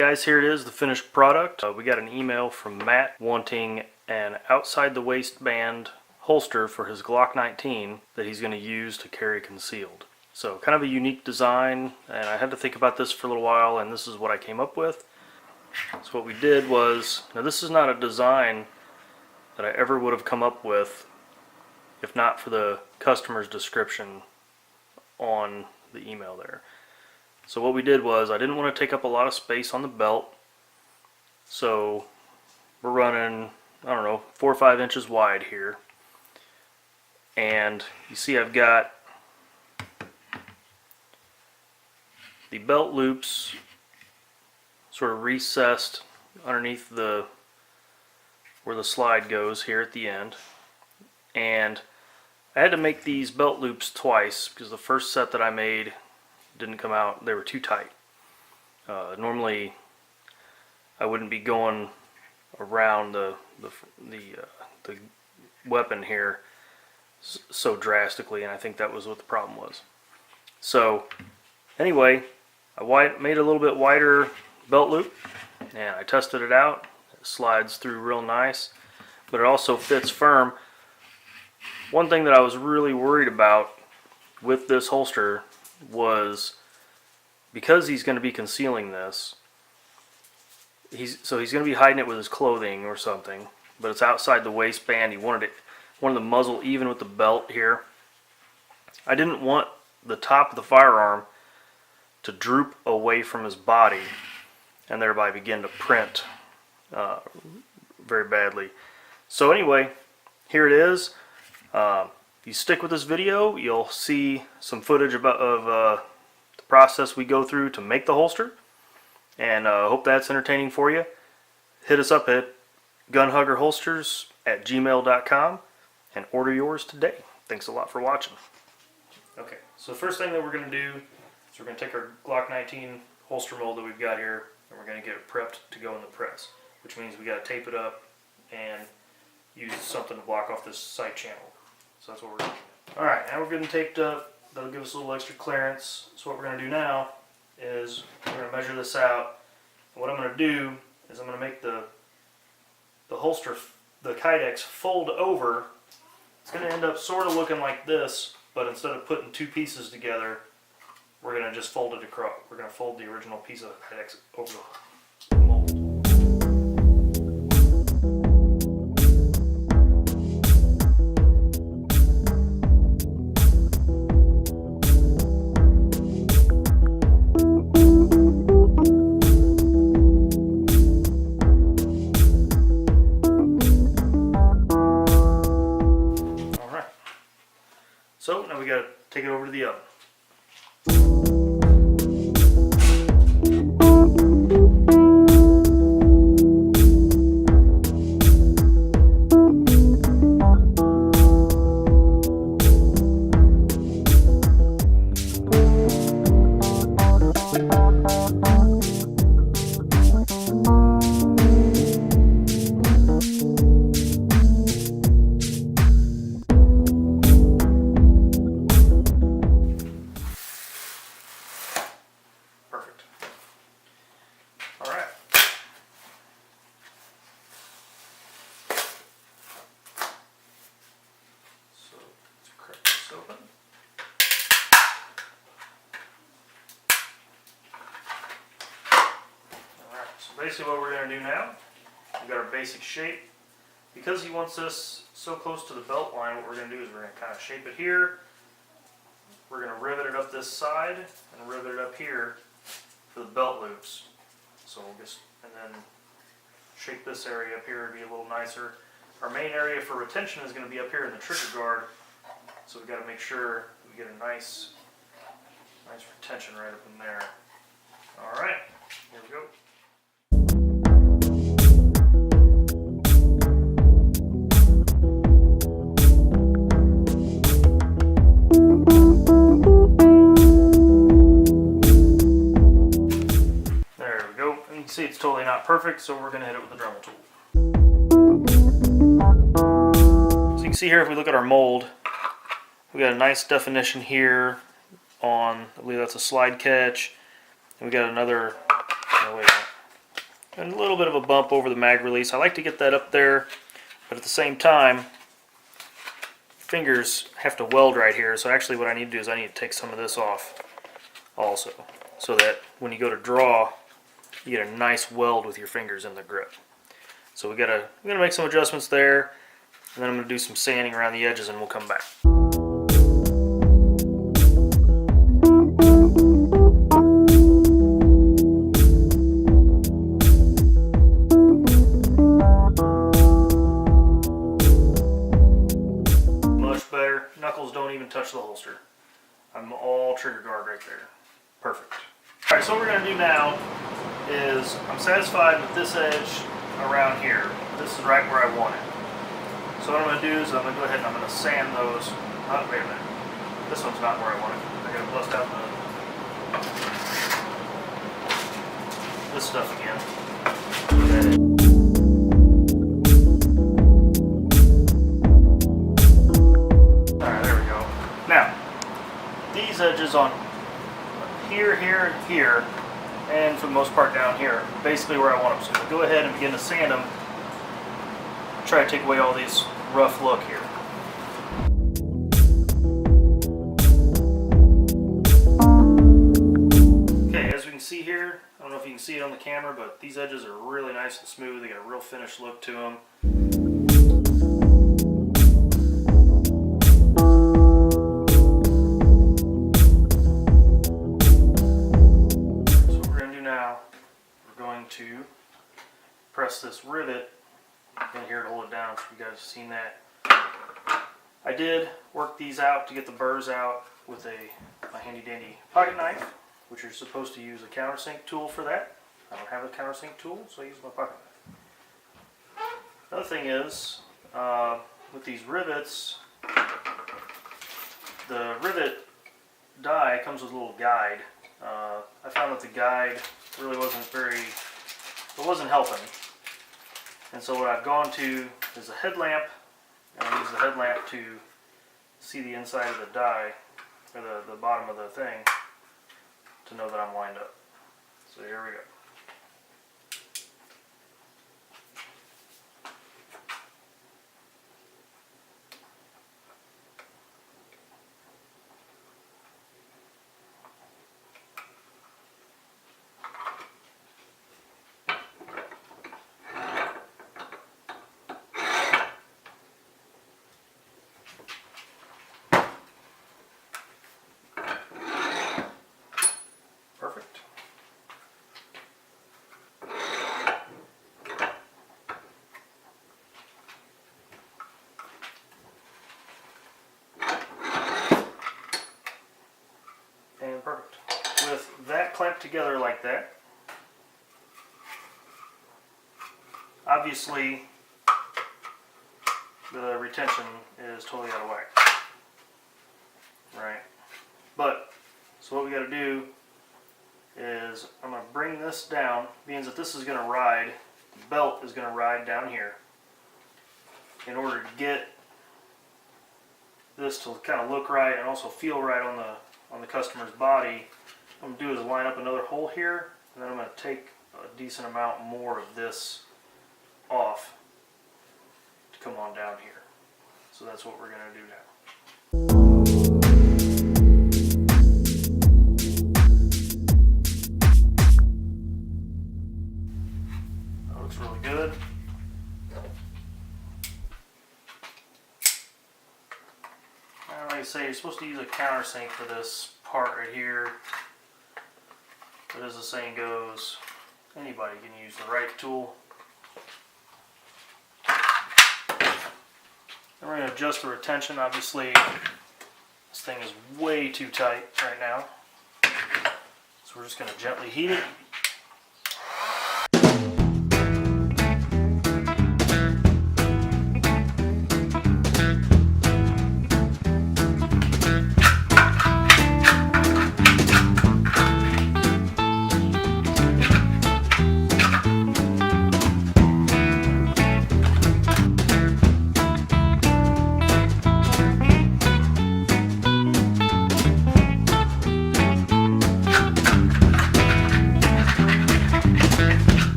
Guys, here it is, the finished product. We got an email from Matt wanting an outside the waistband holster for his Glock 19 that he's going to use to carry concealed. So kind of a unique design, and I had to think about this for a little while, and this is what I came up with. So what we did was, now this is not a design that I ever would have come up with if not for the customer's description on the email there. So what we did was, I didn't want to take up a lot of space on the belt, so we're running, I don't know, 4 or 5 inches wide here. And you see I've got the belt loops sort of recessed underneath the where the slide goes here at the end. And I had to make these belt loops twice because the first set that I made didn't come out, they were too tight. Normally I wouldn't be going around the weapon here so drastically, and I think that was what the problem was. So anyway, I made a little bit wider belt loop and I tested it out. It slides through real nice, but it also fits firm. One thing that I was really worried about with this holster was, because he's going to be concealing this, he's going to be hiding it with his clothing or something, but it's outside the waistband. He wanted the muzzle even with the belt here. I didn't want the top of the firearm to droop away from his body and thereby begin to print very badly. So anyway, here it is. If you stick with this video, you'll see some footage of the process we go through to make the holster, and hope that's entertaining for you. Hit us up at gunhuggerholsters@gmail.com and order yours today. Thanks a lot for watching. Okay, so the first thing that we're going to do is we're going to take our Glock 19 holster mold that we've got here, and we're going to get it prepped to go in the press, which means we got to tape it up and use something to block off this side channel. So that's what we're doing. Alright, now we're getting taped up. That'll give us a little extra clearance. So what we're going to do now is we're going to measure this out. And what I'm going to do is I'm going to make the holster, the Kydex, fold over. It's going to end up sort of looking like this, but instead of putting two pieces together, we're going to just fold it across. We're going to fold the original piece of Kydex over the mold. So now we got to take it over to the oven. Open. Alright, so basically what we're going to do now, we've got our basic shape. Because he wants this so close to the belt line, what we're going to do is we're going to kind of shape it here. We're going to rivet it up this side and rivet it up here for the belt loops. So we'll just, and then shape this area up here to be a little nicer. Our main area for retention is going to be up here in the trigger guard. So we've got to make sure we get a nice retention right up in there. Alright, here we go. There we go. And you can see it's totally not perfect, so we're going to hit it with the Dremel tool. So you can see here, if we look at our mold, we got a nice definition here on, I believe that's a slide catch. And we got another, oh wait, and a little bit of a bump over the mag release. I like to get that up there, but at the same time, fingers have to weld right here. So actually what I need to do is I need to take some of this off also, so that when you go to draw, you get a nice weld with your fingers in the grip. So we're gonna make some adjustments there, and then I'm gonna do some sanding around the edges, and we'll come back. Much better. Knuckles don't even touch the holster. I'm all trigger guard right there. Perfect. All right, so what we're gonna do now is I'm satisfied with this edge around here. This is right where I want it. So what I'm going to do is I'm going to go ahead and I'm going to sand those. Oh, wait a minute. This one's not where I want it. I got to bust out this stuff again. Alright, there we go. Now, these edges on here, here, and here, and for the most part down here, basically where I want them. So I'm going to go ahead and begin to sand them. Try to take away all these rough look here. Okay, as we can see here, I don't know if you can see it on the camera, but these edges are really nice and smooth. They got a real finished look to them. So what we're going to do now, we're going to press this rivet in here to hold it down, so you guys have seen that. I did work these out to get the burrs out with my handy dandy pocket knife, which you're supposed to use a countersink tool for that. I don't have a countersink tool, so I use my pocket knife. Another thing is, with these rivets, the rivet die comes with a little guide. I found that the guide really wasn't helping. And so what I've gone to is a headlamp, and I use the headlamp to see the inside of the die, or the bottom of the thing, to know that I'm lined up. So here we go. Perfect. With that clamped together like that, obviously the retention is totally out of whack. Right? But, so what we got to do is I'm going to bring this down, means that this is going to ride, the belt is going to ride down here. In order to get this to kind of look right and also feel right on the customer's body, what I'm going to do is line up another hole here, and then I'm going to take a decent amount more of this off to come on down here. So that's what we're going to do now. That looks really good. Like I say, you're supposed to use a countersink for this part right here, but as the saying goes, anybody can use the right tool. Then we're going to adjust the retention. Obviously, this thing is way too tight right now, so we're just going to gently heat it.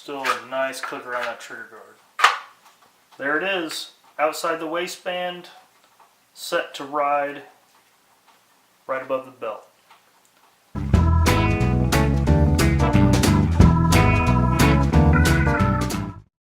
Still a nice click around that trigger guard. There it is, outside the waistband, set to ride right above the belt.